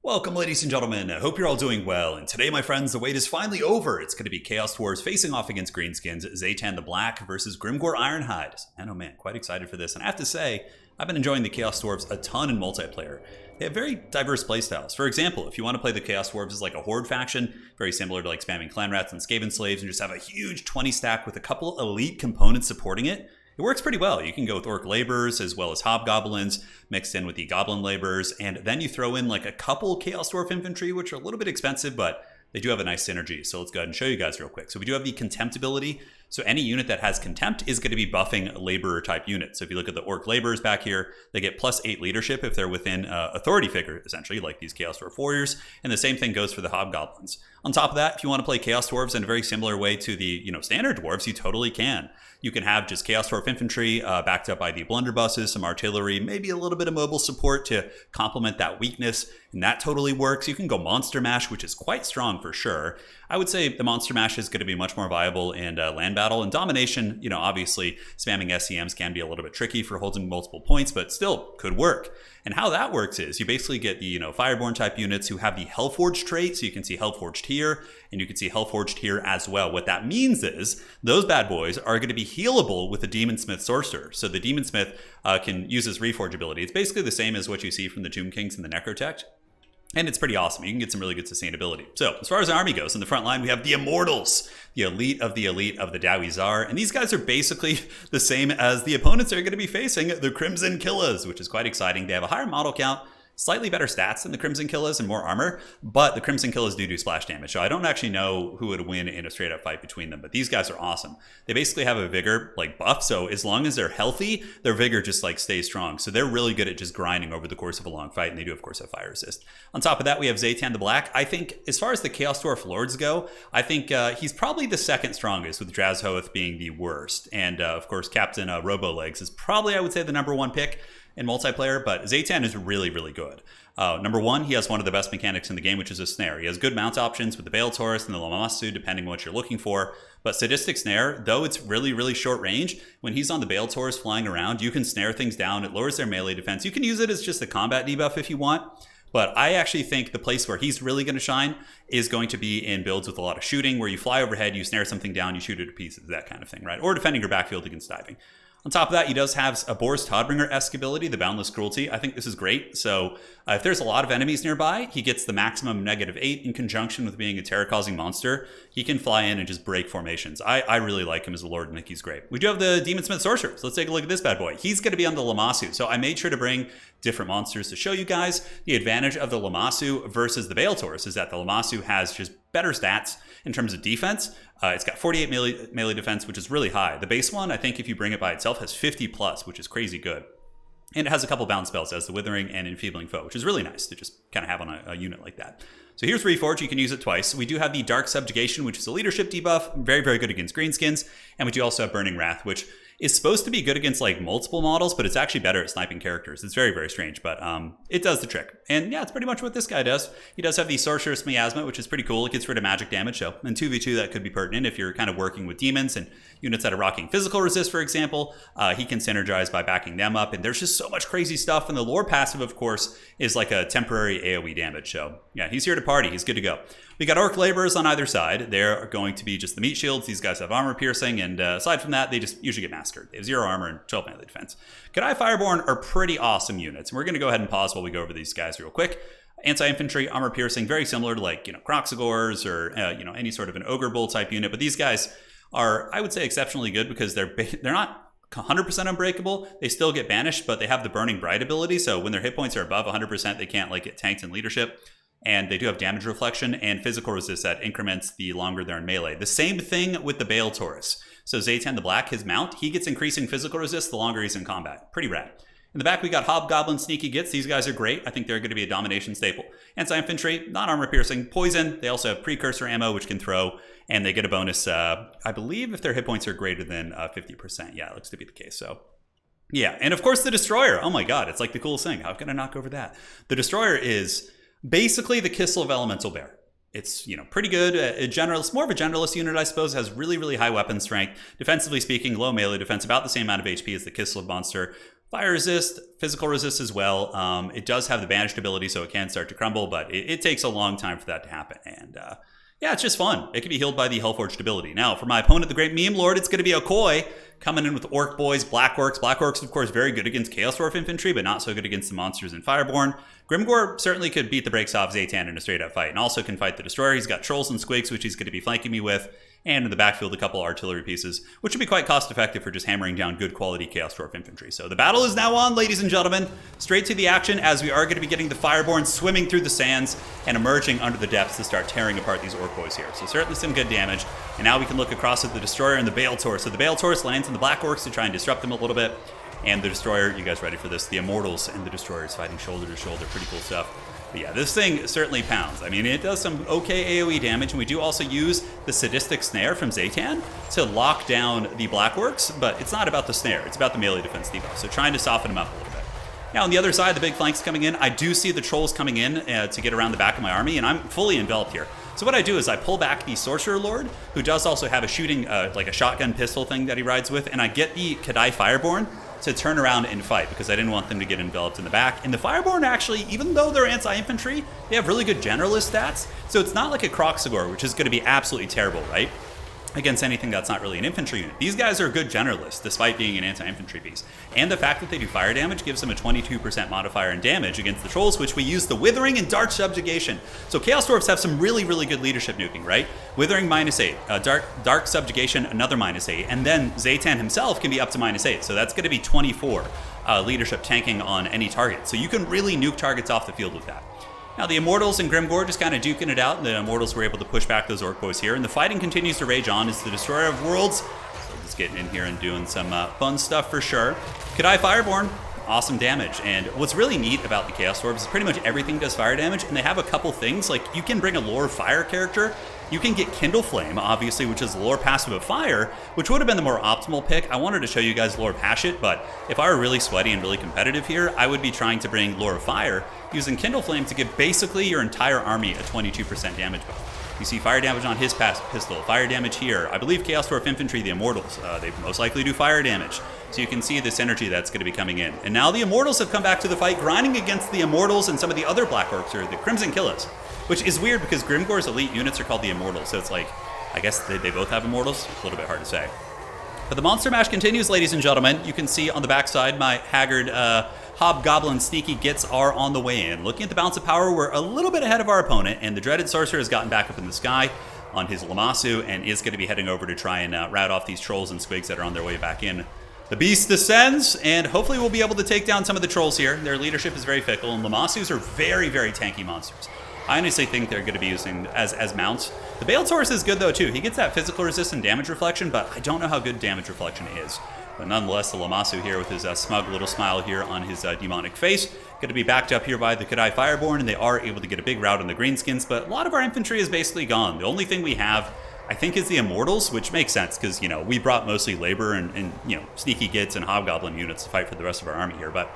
Welcome, ladies and gentlemen. I hope you're all doing well. And today, my friends, the wait is finally over. It's going to be Chaos Dwarfs facing off against Greenskins, Zhatan the Black versus Grimgor Ironhide. And oh man, quite excited for this. And I have to say, I've been enjoying the Chaos Dwarfs a ton in multiplayer. They have very diverse playstyles. For example, if you want to play the Chaos Dwarfs as like a horde faction, very similar to like spamming Clan Rats and Skaven Slaves, and just have a huge 20 stack with a couple elite components supporting it, it works pretty well. You can go with Orc Laborers as well as Hobgoblins mixed in with the Goblin Laborers, and then you throw in like a couple Chaos Dwarf Infantry, which are a little bit expensive, but they do have a nice synergy. So let's go ahead and show you guys real quick. So we do have the Contempt ability. So any unit that has Contempt is going to be buffing Laborer type units. So if you look at the Orc Laborers back here, they get +8 leadership if they're within authority figure, essentially, like these Chaos Dwarf Warriors. And the same thing goes for the Hobgoblins. On top of that, if you want to play Chaos Dwarves in a very similar way to the standard Dwarves, you totally can. You can have just Chaos Dwarf Infantry backed up by the Blunderbusses, some artillery, maybe a little bit of mobile support to complement that weakness, and that totally works. You can go Monster Mash, which is quite strong for sure. I would say the Monster Mash is going to be much more viable in land battle and domination. Obviously spamming SCMs can be a little bit tricky for holding multiple points, but still could work. And how that works is you basically get the Fireborn type units who have the Hellforged trait, so you can see Hellforged here, and you can see Hellforged here as well. What that means is those bad boys are going to be healable with the Demon Smith Sorcerer. So the Demon Smith can use his Reforge ability. It's basically the same as what you see from the Tomb Kings and the Necrotect. And it's pretty awesome. You can get some really good sustainability. So as far as the army goes, in the front line, we have the Immortals, the elite of the DAAI Czar. And these guys are basically the same as the opponents they're going to be facing, the Crimson Killas, which is quite exciting. They have a higher model count, slightly better stats than the Crimson Killas and more armor, but the Crimson Killas do splash damage. So I don't actually know who would win in a straight up fight between them, but these guys are awesome. They basically have a vigor buff, so as long as they're healthy, their vigor just stays strong. So they're really good at just grinding over the course of a long fight, and they do of course have fire resist. On top of that, we have Zhatan the Black. I think as far as the Chaos Dwarf Lords go, I think he's probably the second strongest, with Drazhoath being the worst. And of course, Captain Robolegs is probably, I would say, the #1 pick in multiplayer, but Zhatan is really, really good. Number one, he has one of the best mechanics in the game, which is a snare. He has good mount options with the Veil Taurus and the Lamasu, depending on what you're looking for. But Sadistic Snare, though it's really, really short range, when he's on the Veil Taurus flying around, you can snare things down. It lowers their melee defense. You can use it as just a combat debuff if you want. But I actually think the place where he's really going to shine is going to be in builds with a lot of shooting, where you fly overhead, you snare something down, you shoot it to pieces, that kind of thing, right? Or defending your backfield against diving. On top of that, he does have a Boris Todbringer-esque ability, the Boundless Cruelty. I think this is great. So if there's a lot of enemies nearby, he gets the maximum -8 in conjunction with being a terror-causing monster. He can fly in and just break formations. I really like him as a Lord, and I think he's great. We do have the Demon Smith Sorcerer. So let's take a look at this bad boy. He's going to be on the Lamasu. So I made sure to bring different monsters to show you guys. The advantage of the Lamasu versus the Veil Taurus is that the Lamasu has just better stats in terms of defense. It's got 48 melee defense, which is really high. The base one, I think if you bring it by itself, has 50+, which is crazy good. And it has a couple bounce spells as the Withering and Enfeebling Foe, which is really nice to just kind of have on a unit like that. So here's Reforge. You can use it twice. We do have the Dark Subjugation, which is a leadership debuff. Very, very good against Greenskins. And we do also have Burning Wrath, which is supposed to be good against multiple models, but it's actually better at sniping characters. It's very, very strange, but it does the trick. And yeah, it's pretty much what this guy does. He does have the Sorceress Miasma, which is pretty cool. It gets rid of magic damage, so in 2v2 that could be pertinent if you're kind of working with demons and units that are rocking physical resist, for example. He can synergize by backing them up, and there's just so much crazy stuff. And the lore passive, of course, is like a temporary AoE damage. So yeah, he's here to party. He's good to go. We got Orc Laborers on either side. They're going to be just the meat shields. These guys have armor piercing, and aside from that, they just usually get massacred. They have 0 armor and 12 melee defense. Kadai Fireborn are pretty awesome units, and we're going to go ahead and pause while we go over these guys real quick. Anti-infantry, armor piercing, very similar to Croxagors or any sort of an Ogre Bull type unit, but these guys are, I would say, exceptionally good because they're not 100% unbreakable. They still get banished, but they have the Burning Bright ability, so when their hit points are above 100%, they can't get tanked in leadership. And they do have damage reflection and physical resist that increments the longer they're in melee. The same thing with the Veil Taurus. So Zhatan the Black, his mount, he gets increasing physical resist the longer he's in combat. Pretty rad. In the back, we got Hobgoblin Sneaky Gits. These guys are great. I think they're going to be a domination staple. Anti-infantry, not armor piercing. Poison, they also have precursor ammo, which can throw, and they get a bonus, I believe, if their hit points are greater than 50%. Yeah, it looks to be the case, so... Yeah, and of course the Destroyer. Oh my god, it's like the coolest thing. How can I knock over that? The Destroyer is basically the Kissel of Elemental Bear. It's, pretty good. It's more of a generalist unit, I suppose. It has really, really high weapon strength. Defensively speaking, low melee defense, about the same amount of HP as the Kislev monster. Fire resist, physical resist as well. It does have the banished ability, so it can start to crumble, but it takes a long time for that to happen. And yeah, it's just fun. It can be healed by the Hellforged ability. Now, for my opponent, the Great Meme Lord, it's going to be Okoye coming in with Orc Boys, Black Orcs. Black Orcs, of course, very good against Chaos Dwarf Infantry, but not so good against the monsters in Fireborn. Grimgor certainly could beat the brakes off Zhatan in a straight-up fight, and also can fight the Destroyer. He's got Trolls and Squigs, which he's going to be flanking me with, and in the backfield, a couple artillery pieces, which would be quite cost-effective for just hammering down good quality Chaos Dwarf Infantry. So the battle is now on, ladies and gentlemen. Straight to the action, as we are going to be getting the Fireborn swimming through the sands and emerging under the depths to start tearing apart these Orc Boys here. So certainly some good damage. And now we can look across at the Destroyer and the Bale Taurus. So the Bale Taurus lands on the Black Orcs to try and disrupt them a little bit. And the Destroyer, you guys ready for this? The Immortals and the Destroyers fighting shoulder to shoulder. Pretty cool stuff. But yeah, this thing certainly pounds. I mean, it does some okay AoE damage, and we do also use the Sadistic Snare from Zhatan to lock down the Black Orcs, but it's not about the snare, it's about the melee defense debuff, so trying to soften them up a little bit. Now, on the other side, the big flanks coming in, I do see the Trolls coming in to get around the back of my army, and I'm fully enveloped here. So what I do is I pull back the Sorcerer Lord, who does also have a shooting, like a shotgun pistol thing that he rides with, and I get the Kadai Fireborn to turn around and fight, because I didn't want them to get enveloped in the back. And the Fireborn actually, even though they're anti-infantry, they have really good generalist stats, so it's not like a Kroxigor, which is going to be absolutely terrible, right? Against anything that's not really an infantry unit. These guys are good generalists, despite being an anti-infantry piece. And the fact that they do fire damage gives them a 22% modifier in damage against the Trolls, which we use the Withering and Dark Subjugation. So Chaos Dwarfs have some really, really good leadership nuking, right? Withering -8, Dark Subjugation another -8, and then Zhatan himself can be up to -8, so that's going to be 24 leadership tanking on any target. So you can really nuke targets off the field with that. Now, the Immortals and Grimgor just kind of duking it out. The Immortals were able to push back those Orc Boys here, and the fighting continues to rage on as the Destroyer of Worlds. So just getting in here and doing some fun stuff for sure. Kadai Fireborn, awesome damage. And what's really neat about the Chaos Dwarves is pretty much everything does fire damage, and they have a couple things. Like, you can bring a lore fire character. You can get Kindle Flame, obviously, which is the lore passive of fire, which would have been the more optimal pick. I wanted to show you guys lore Pashet, but if I were really sweaty and really competitive here, I would be trying to bring lore fire, using Kindle Flame to give basically your entire army a 22% damage buff. You see fire damage on his pistol, fire damage here. I believe Chaos Dwarf Infantry, the Immortals, they most likely do fire damage. So you can see the synergy that's going to be coming in. And now the Immortals have come back to the fight, grinding against the Immortals and some of the other Black Orcs, or the Crimson Killas. Which is weird because Grimgor's elite units are called the Immortals, so it's like, I guess they both have Immortals? A little bit hard to say. But the Monster Mash continues, ladies and gentlemen. You can see on the backside, my haggard Hobgoblin sneaky gits are on the way in. Looking at the balance of power, we're a little bit ahead of our opponent, and the Dreaded Sorcerer has gotten back up in the sky on his Lamassu and is going to be heading over to try and rout off these Trolls and Squigs that are on their way back in. The Beast descends, and hopefully we'll be able to take down some of the Trolls here. Their leadership is very fickle, and Lamassus are very, very tanky monsters. I honestly think they're going to be using as mounts. The Bale Taurus is good though too. He gets that physical resist and damage reflection, but I don't know how good damage reflection is. But nonetheless, the Lamassu here with his smug little smile here on his demonic face, going to be backed up here by the Kadai Fireborn, and they are able to get a big rout on the Greenskins, but a lot of our infantry is basically gone. The only thing we have, I think, is the Immortals, which makes sense because, you know, we brought mostly labor and you know, sneaky gits and Hobgoblin units to fight for the rest of our army here, but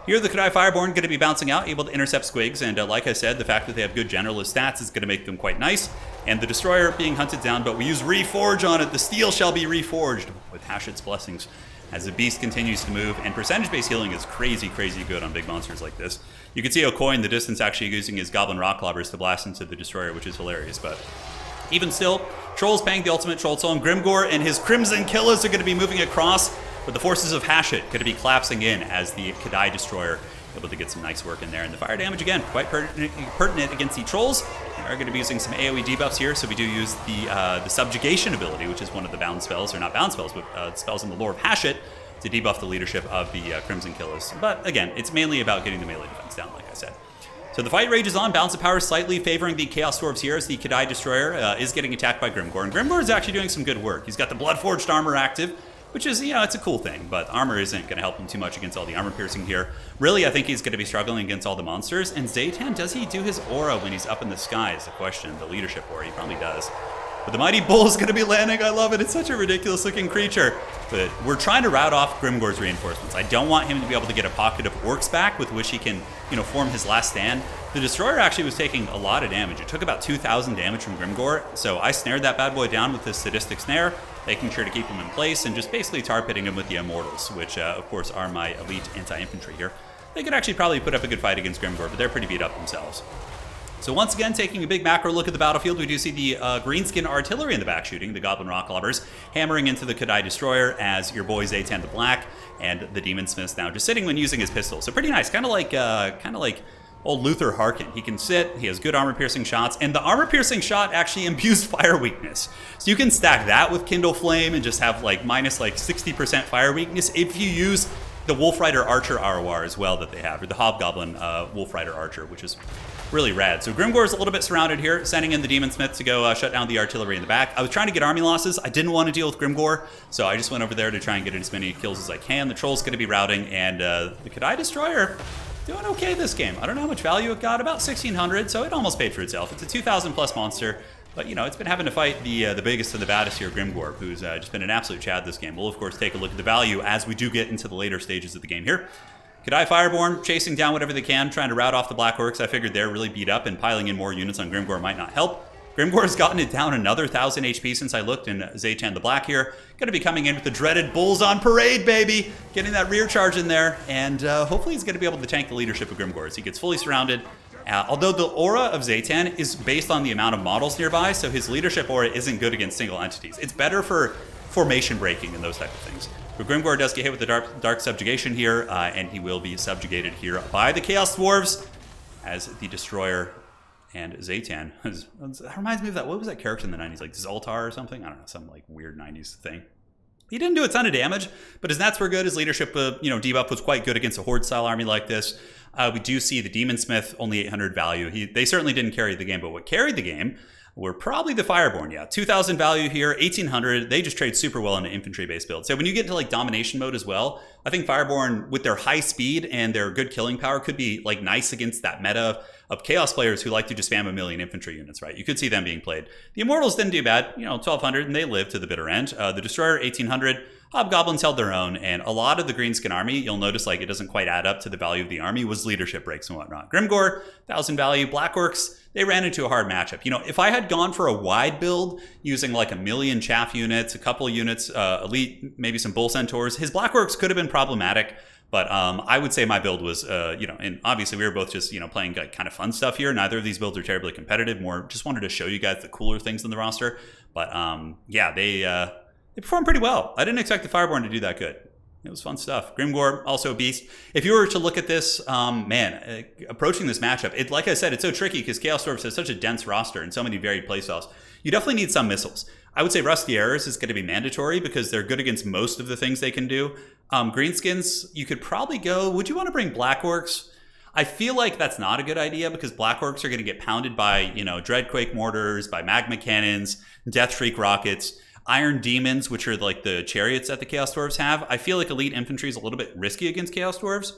here, the Kadai Fireborn going to be bouncing out, able to intercept Squigs, and like I said, the fact that they have good generalist stats is going to make them quite nice. And the Destroyer being hunted down, but we use Reforge on it. The steel shall be reforged with Hashet's blessings as the Beast continues to move. And percentage-based healing is crazy, crazy good on big monsters like this. You can see Okoye in the distance actually using his Goblin Rock Lobbers to blast into the Destroyer, which is hilarious. But even still, Trolls paying the ultimate Troll Soul, and Grimgor and his Crimson Killas are going to be moving across. But the forces of Hashet going to be collapsing in as the Kadai Destroyer able to get some nice work in there. And the fire damage, again, quite pertinent against the Trolls. We are going to be using some AoE debuffs here, so we do use the Subjugation ability, which is one of the bound spells, or not bound spells, but spells in the lore of Hashet to debuff the leadership of the Crimson Killas. But again, it's mainly about getting the melee defense down, like I said. So the fight rages on, balance of power slightly favoring the Chaos Dwarves here as the Kadai Destroyer is getting attacked by Grimgor. And Grimgor is actually doing some good work. He's got the Bloodforged armor active, which is, you know, it's a cool thing, but armor isn't going to help him too much against all the armor piercing here. Really, I think he's going to be struggling against all the monsters. And Zhatan, does he do his aura when he's up in the sky is the question. The leadership aura, he probably does. But the Mighty Bull is going to be landing. I love it. It's such a ridiculous looking creature. But we're trying to rout off Grimgor's reinforcements. I don't want him to be able to get a pocket of orcs back with which he can, you know, form his last stand. The Destroyer actually was taking a lot of damage. It took about 2,000 damage from Grimgor, so I snared that bad boy down with this Sadistic Snare, making sure to keep him in place and just basically tar-pitting him with the Immortals, which of course are my elite anti-infantry here. They could actually probably put up a good fight against Grimgor, but they're pretty beat up themselves. So once again, taking a big macro look at the battlefield, we do see the Greenskin artillery in the back shooting, the Goblin Rock Lobbers, hammering into the Kadai Destroyer as your boy Zhatan the Black and the Demon Smiths now just sitting when using his pistol. So pretty nice, kind of like old Luther Harkin. He can sit, he has good armor-piercing shots, and the armor-piercing shot actually imbues fire weakness. So you can stack that with Kindle Flame and just have like minus like 60% fire weakness if you use the Wolf Rider Archer ROR as well that they have, or the Hobgoblin Wolf Rider Archer, which is really rad. So Grimgor is a little bit surrounded here, sending in the Demon Smith to go shut down the artillery in the back. I was trying to get army losses. I didn't want to deal with Grimgor, so I just went over there to try and get as many kills as I can. The Troll's going to be routing, and the Kadai Destroyer doing okay this game. I don't know how much value it got, about 1,600, so it almost paid for itself. It's a 2,000 plus monster, but you know, it's been having to fight the biggest and the baddest here, Grimgor, who's just been an absolute chad this game. We'll of course take a look at the value as we do get into the later stages of the game here. Kadai Fireborn chasing down whatever they can, trying to rout off the Black Orcs. I figured they're really beat up and piling in more units on Grimgor might not help. Grimgor has gotten it down another 1,000 HP since I looked, and Zhatan the Black here going to be coming in with the dreaded Bulls on Parade, baby! Getting that rear charge in there, and hopefully he's going to be able to tank the leadership of Grimgor as he gets fully surrounded. Although the aura of Zhatan is based on the amount of models nearby, so his leadership aura isn't good against single entities. It's better for formation breaking and those type of things. But Grimgor does get hit with the dark subjugation here, and he will be subjugated here by the Chaos Dwarves as the Destroyer and Zhatan. That reminds me of that, what was that character in the 90s, like Zoltar or something? I don't know, some like weird 90s thing. He didn't do a ton of damage, but his nats were good. His leadership, debuff was quite good against a Horde-style army like this. We do see the Demon Smith, only 800 value. They certainly didn't carry the game, but what carried the game were probably the Fireborn. Yeah, 2,000 value here, 1,800. They just trade super well in an infantry-based build. So when you get into like domination mode as well, I think Fireborn, with their high speed and their good killing power, could be like nice against that meta of Chaos players who like to just spam a million infantry units, right? You could see them being played. The Immortals didn't do bad, 1,200, and they lived to the bitter end. The Destroyer, 1,800. Hobgoblins held their own, and a lot of the Greenskin army, you'll notice like it doesn't quite add up to the value of the army, was leadership breaks and whatnot. Grimgor, 1,000 value. Black Orcs, they ran into a hard matchup. If I had gone for a wide build using like a million chaff units, a couple of units, elite, maybe some Bull Centaurs, his Black Orcs could have been problematic. But I would say my build was, and obviously we were both just, playing like kind of fun stuff here. Neither of these builds are terribly competitive. More just wanted to show you guys the cooler things in the roster. But yeah, they performed pretty well. I didn't expect the Fireborn to do that good. It was fun stuff. Grimgor, also a beast. If you were to look at this, approaching this matchup, like I said, it's so tricky because Chaos Dwarfs has such a dense roster and so many varied playstyles. You definitely need some missiles. I would say Rusty Arrows is going to be mandatory because they're good against most of the things they can do. Greenskins, you could probably go, would you want to bring Black Orcs? I feel like that's not a good idea because Black Orcs are going to get pounded by, Dreadquake mortars, by magma cannons, Death Shriek rockets, Iron Demons, which are like the chariots that the Chaos Dwarves have. I feel like elite infantry is a little bit risky against Chaos Dwarves,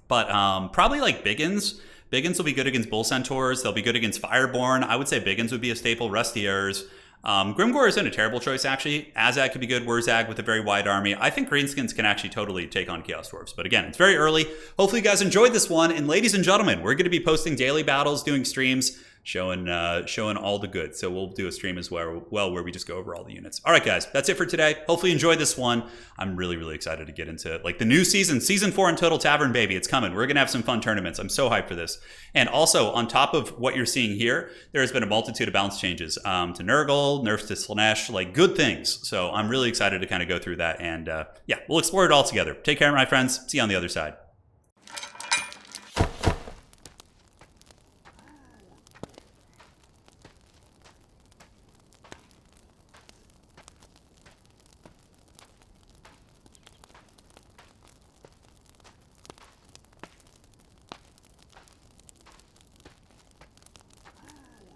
but probably like Biggins. Biggins will be good against Bull Centaurs. They'll be good against Fireborn. I would say Biggins would be a staple. Rusty Arrows. Grimgor isn't a terrible choice, actually. Azag could be good. Wurzag with a very wide army. I think Greenskins can actually totally take on Chaos Dwarfs. But again, it's very early. Hopefully you guys enjoyed this one. And ladies and gentlemen, we're going to be posting daily battles, doing streams, showing all the goods. So we'll do a stream as well where we just go over all the units. All right, guys, that's it for today. Hopefully you enjoyed this one. I'm really, really excited to get into like the new season 4 in Total Tavern, baby. It's coming. We're going to have some fun tournaments. I'm so hyped for this. And also on top of what you're seeing here, there has been a multitude of balance changes to Nurgle, nerfs to Slanesh, like good things. So I'm really excited to kind of go through that. And yeah, we'll explore it all together. Take care, my friends. See you on the other side.